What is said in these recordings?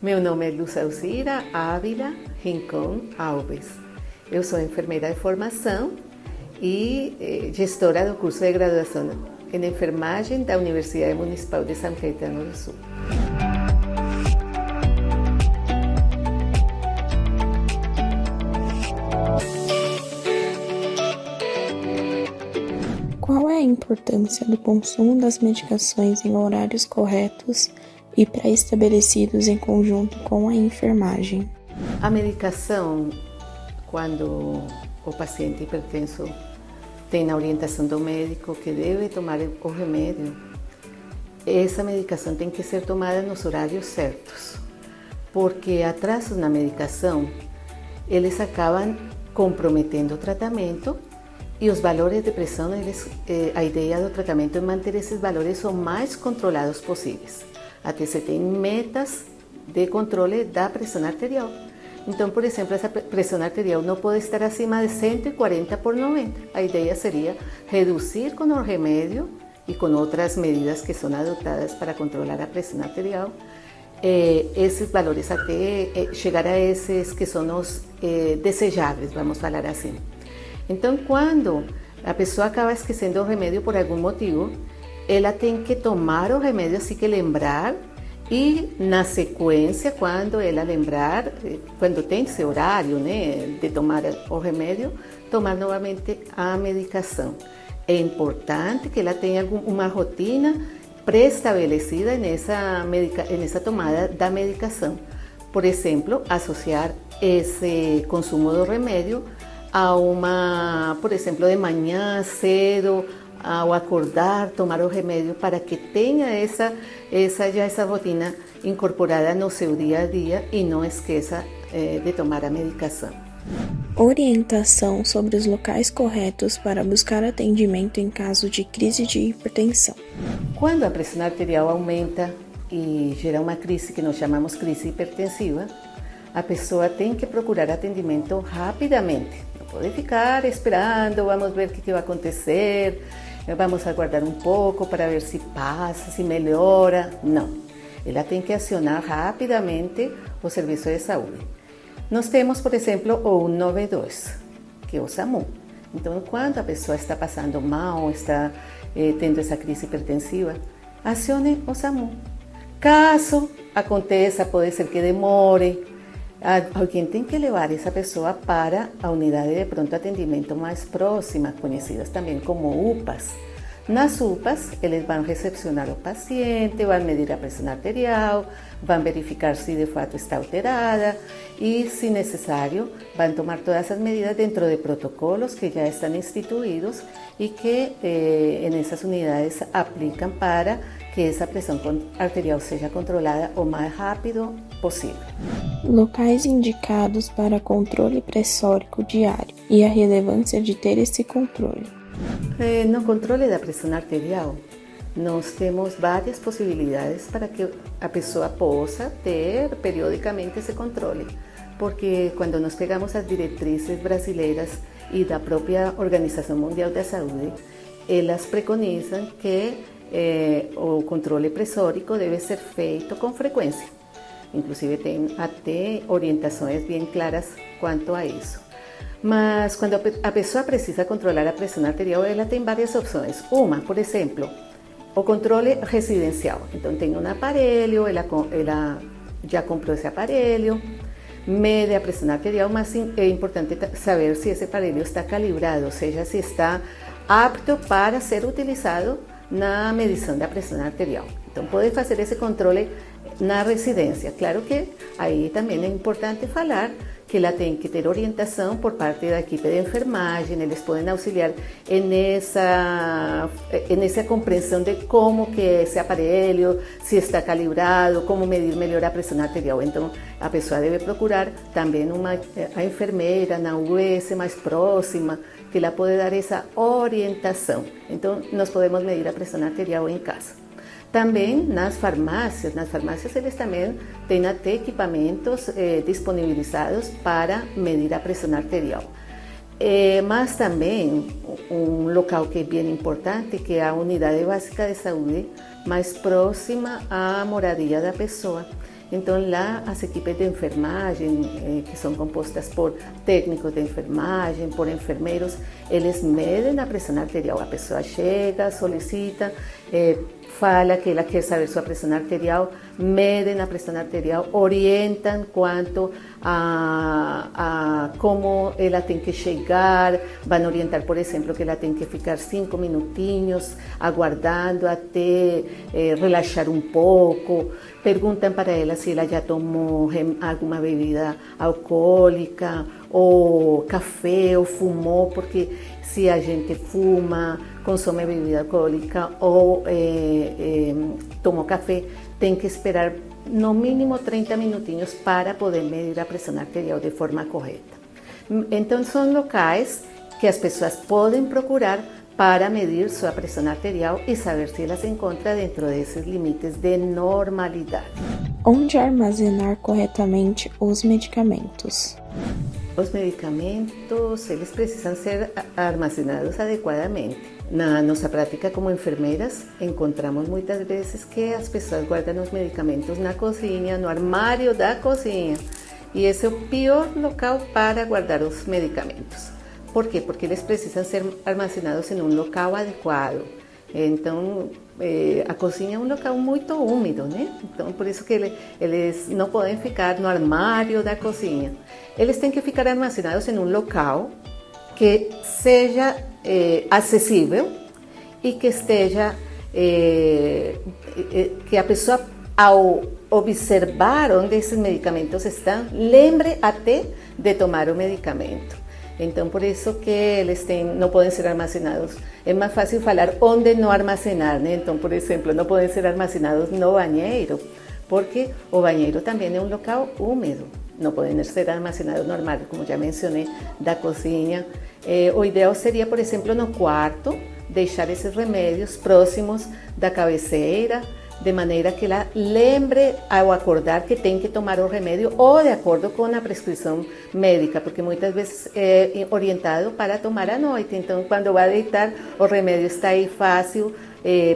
Meu nome é Luz Alzira Ávila Rincón Alves. Eu sou enfermeira de formação e gestora do curso de graduação em enfermagem da Universidade Municipal de São Caetano do Sul. Qual é a importância do consumo das medicações em horários corretos e pré-estabelecidos em conjunto com a enfermagem? A medicação, quando o paciente hipertenso tem a orientação do médico que deve tomar o remédio, essa medicação tem que ser tomada nos horários certos, porque atrasos na medicação, eles acabam comprometendo o tratamento e os valores de pressão, a ideia do tratamento é manter esses valores o mais controlados possíveis, até se tem metas de controle da pressão arterial. Então, por exemplo, essa pressão arterial não pode estar acima de 140/90. A ideia seria reduzir com o remédio e com outras medidas que são adotadas para controlar a pressão arterial, esses valores até chegar a esses que são os desejáveis, vamos falar assim. Então, quando a pessoa acaba esquecendo o remédio por algum motivo, ela tem que tomar o remédio, assim que lembrar, e na sequência, quando ela lembrar, quando tem esse horário, né, de tomar o remédio, tomar novamente a medicação. É importante que ela tenha uma rotina pré-estabelecida nessa tomada da medicação. Por exemplo, associar esse consumo do remédio a por exemplo, de manhã cedo, ao acordar, tomar o remédio para que tenha essa rotina incorporada no seu dia a dia e não esqueça de tomar a medicação. Orientação sobre os locais corretos para buscar atendimento em caso de crise de hipertensão. Quando a pressão arterial aumenta e gera uma crise que nós chamamos crise hipertensiva, a pessoa tem que procurar atendimento rapidamente. Não pode ficar esperando, vamos ver o que vai acontecer, vamos aguardar um pouco para ver se passa, se melhora. Não, ela tem que acionar rapidamente o serviço de saúde. Nós temos, por exemplo, o 192, que é o SAMU. Então, quando a pessoa está passando mal, está tendo essa crise hipertensiva, acione o SAMU. Caso aconteça, pode ser que demore, alguém tem que levar essa pessoa para a unidade de pronto atendimento mais próxima, conhecidas também como UPAs. Nas UPAs, eles vão recepcionar o paciente, vão medir a pressão arterial, vão verificar se de fato está alterada e, se necessário, vão tomar todas as medidas dentro de protocolos que já estão instituídos e que nessas unidades aplicam para que essa pressão arterial seja controlada o mais rápido possível. Locais indicados para controle pressórico diário e a relevância de ter esse controle. No controle da pressão arterial, nós temos várias possibilidades para que a pessoa possa ter periodicamente esse controle, porque quando nós pegamos as diretrizes brasileiras e da própria Organização Mundial da Saúde, elas preconizam que o controle pressórico deve ser feito com frequência. Inclusive tem até orientações bem claras quanto a isso. Mas quando a pessoa precisa controlar a pressão arterial, ela tem várias opções. Uma, por exemplo, o controle residencial. Então tem um aparelho, ela já comprou esse aparelho, mede a pressão arterial, mas é importante saber se esse aparelho está calibrado, ou seja, se está apto para ser utilizado na medição da pressão arterial. Então pode fazer esse controle na residência. Claro que aí também é importante falar que ela tem que ter orientação por parte da equipe de enfermagem, eles podem auxiliar nessa compreensão de como que é esse aparelho, se está calibrado, como medir melhor a pressão arterial. Então, a pessoa deve procurar também a enfermeira na US mais próxima, que ela pode dar essa orientação. Então, nós podemos medir a pressão arterial em casa. Também nas farmácias eles também têm até equipamentos disponibilizados para medir a pressão arterial. Mas também um local que é bem importante, que é a unidade básica de saúde mais próxima à moradia da pessoa. Então lá as equipes de enfermagem, que são compostas por técnicos de enfermagem, por enfermeiros, eles medem a pressão arterial. A pessoa chega, solicita, fala que ela quer saber sua pressão arterial, medem a pressão arterial, orientam quanto a como ela tem que chegar, vão orientar, por exemplo, que ela tem que ficar 5 minutinhos aguardando até relaxar um pouco, perguntam para ela se ela já tomou alguma bebida alcoólica, ou café, ou fumou, porque se a gente fuma, consome bebida alcoólica ou tomou café, tem que esperar no mínimo 30 minutinhos para poder medir a pressão arterial de forma correta. Então são locais que as pessoas podem procurar para medir sua pressão arterial e saber se ela se encontra dentro desses limites de normalidade. Onde armazenar corretamente os medicamentos? Os medicamentos, eles precisam ser armazenados adequadamente. Na nossa prática como enfermeiras, encontramos muitas vezes que as pessoas guardam os medicamentos na cozinha, no armário da cozinha. E esse é o pior local para guardar os medicamentos. Por quê? Porque eles precisam ser armazenados em um local adequado. Então, a cozinha é um local muito úmido, né? Então, por isso que eles não podem ficar no armário da cozinha. Eles têm que ficar armazenados em um local que seja acessível e que esteja, que a pessoa, ao observar onde esses medicamentos estão, lembre até de tomar o medicamento. Então, por isso que eles não podem ser armazenados. É mais fácil falar onde não armazenar, né? Então, por exemplo, não podem ser armazenados no banheiro, porque o banheiro também é um local úmido. Não podem ser armazenados no armário, como já mencionei, da cozinha. O ideal seria, por exemplo, no quarto, deixar esses remédios próximos da cabeceira, de maneira que ela lembre ao acordar que tem que tomar o remédio ou de acordo com a prescrição médica, porque muitas vezes é orientado para tomar à noite. Então, quando vai deitar, o remédio está aí fácil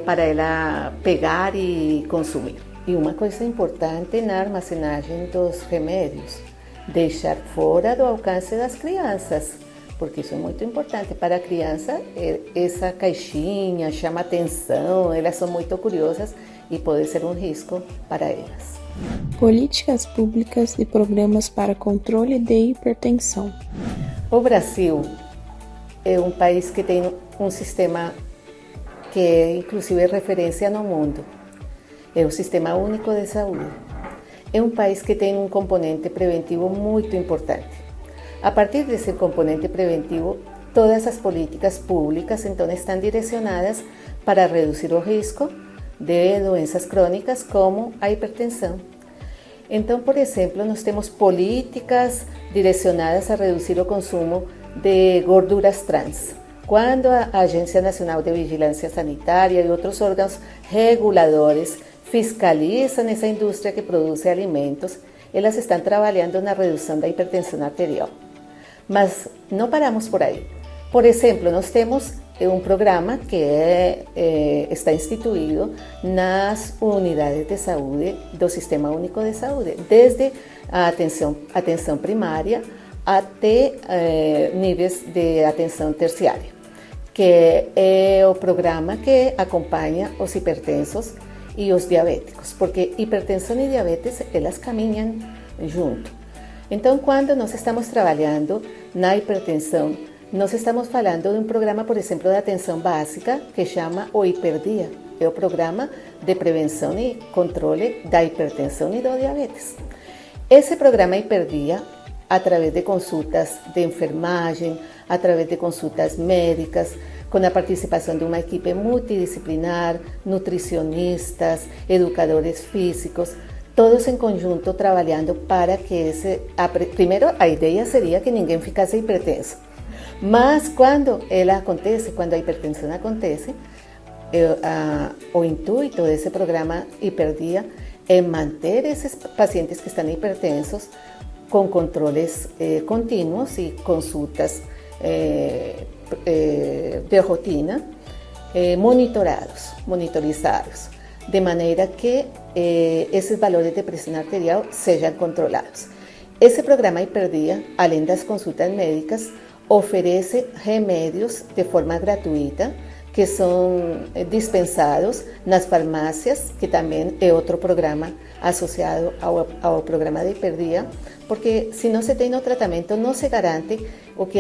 para ela pegar e consumir. E uma coisa importante na armazenagem dos remédios, deixar fora do alcance das crianças, porque isso é muito importante. Para a criança, essa caixinha chama atenção, elas são muito curiosas e pode ser um risco para elas. Políticas públicas e programas para controle de hipertensão. O Brasil é um país que tem um sistema que é inclusive referência no mundo. É o Sistema Único de Saúde. É um país que tem um componente preventivo muito importante. A partir desse componente preventivo, todas as políticas públicas então estão direcionadas para reduzir o risco de doenças crônicas como a hipertensão. Então, por exemplo, nós temos políticas direcionadas a reduzir o consumo de gorduras trans. Quando a Agência Nacional de Vigilância Sanitária e outros órgãos reguladores fiscalizam essa indústria que produz alimentos, elas estão trabalhando na redução da hipertensão arterial. Mas não paramos por aí. Por exemplo, nós temos um programa que está instituído nas unidades de saúde do Sistema Único de Saúde, desde a atenção primária até níveis de atenção terciária, que é o programa que acompanha os hipertensos e os diabéticos, porque hipertensão e diabetes, elas caminham junto. Então, quando nós estamos trabalhando na hipertensão, nós estamos falando de um programa, por exemplo, de atenção básica, que chama o Hiperdia. É o programa de prevenção e controle da hipertensão e do diabetes. Esse programa Hiperdia, através de consultas de enfermagem, através de consultas médicas, com a participação de uma equipe multidisciplinar, nutricionistas, educadores físicos, todos em conjunto trabalhando para que primeiro a ideia seria que ninguém ficasse hipertenso. Mas quando a hipertensão acontece, o intuito desse programa Hiperdia é manter esses pacientes que estão hipertensos com controles contínuos e consultas de rotina, monitorizados, de maneira que esses valores de pressão arterial sejam controlados. Esse programa Hiperdia, além das consultas médicas, oferece remédios de forma gratuita que são dispensados nas farmácias, que também é outro programa associado ao programa de Hiperdia, porque se não se tem o tratamento, não se garante o que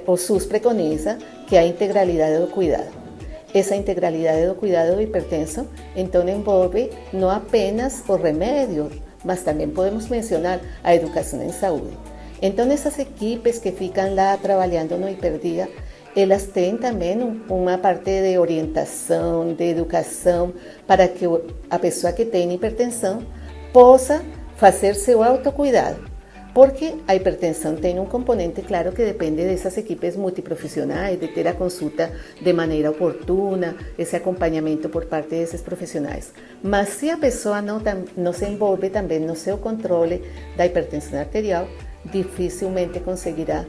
o SUS preconiza, que é a integralidade do cuidado. Essa integralidade do cuidado do hipertenso, então, envolve não apenas o remédio, mas também podemos mencionar a educação em saúde. Então, essas equipes que ficam lá trabalhando no Hiperdia, elas têm também uma parte de orientação, de educação, para que a pessoa que tem hipertensão possa fazer seu autocuidado. Porque a hipertensão tem um componente, claro, que depende dessas equipes multiprofissionais, de ter a consulta de maneira oportuna, esse acompanhamento por parte desses profissionais. Mas se a pessoa não se envolve também no seu controle da hipertensão arterial, dificilmente conseguirá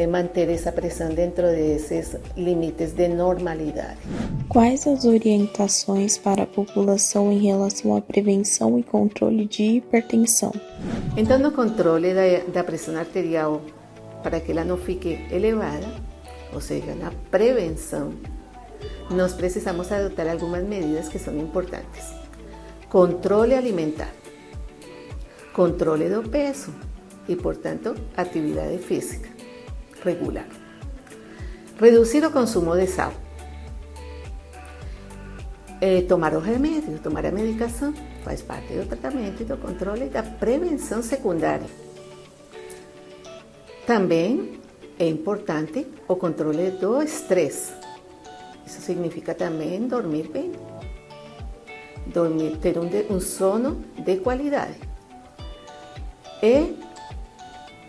manter essa pressão dentro desses limites de normalidade. Quais as orientações para a população em relação à prevenção e controle de hipertensão? Então, no controle da pressão arterial, para que ela não fique elevada, ou seja, na prevenção, nós precisamos adotar algumas medidas que são importantes. Controle alimentar, controle do peso e, portanto, atividade física regular. Reduzir o consumo de sal. Tomar o remédio, tomar a medicação, faz parte do tratamento e do controle da prevenção secundária. Também é importante o controle do estresse. Isso significa também dormir bem, ter um sono de qualidade. E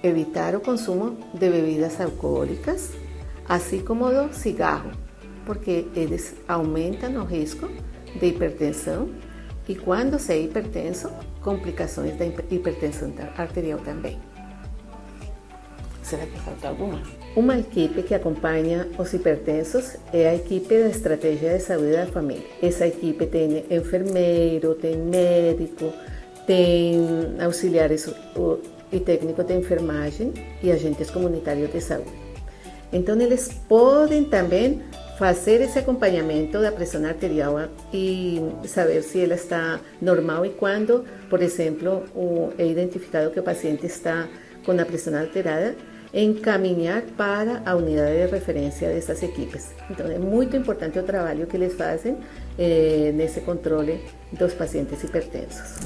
evitar o consumo de bebidas alcoólicas, assim como do cigarro, porque eles aumentam o risco de hipertensão e, quando se é hipertenso, complicações da hipertensão arterial também. Será que falta alguma? Uma equipe que acompanha os hipertensos é a equipe da Estratégia de Saúde da Família. Essa equipe tem enfermeiro, tem médico, tem auxiliares e técnicos de enfermagem e agentes comunitários de saúde. Então, eles podem também fazer esse acompanhamento da pressão arterial e saber se ela está normal e quando, por exemplo, é identificado que o paciente está com a pressão alterada, encaminhar para a unidade de referência dessas equipes. Então, é muito importante o trabalho que eles fazem nesse controle dos pacientes hipertensos.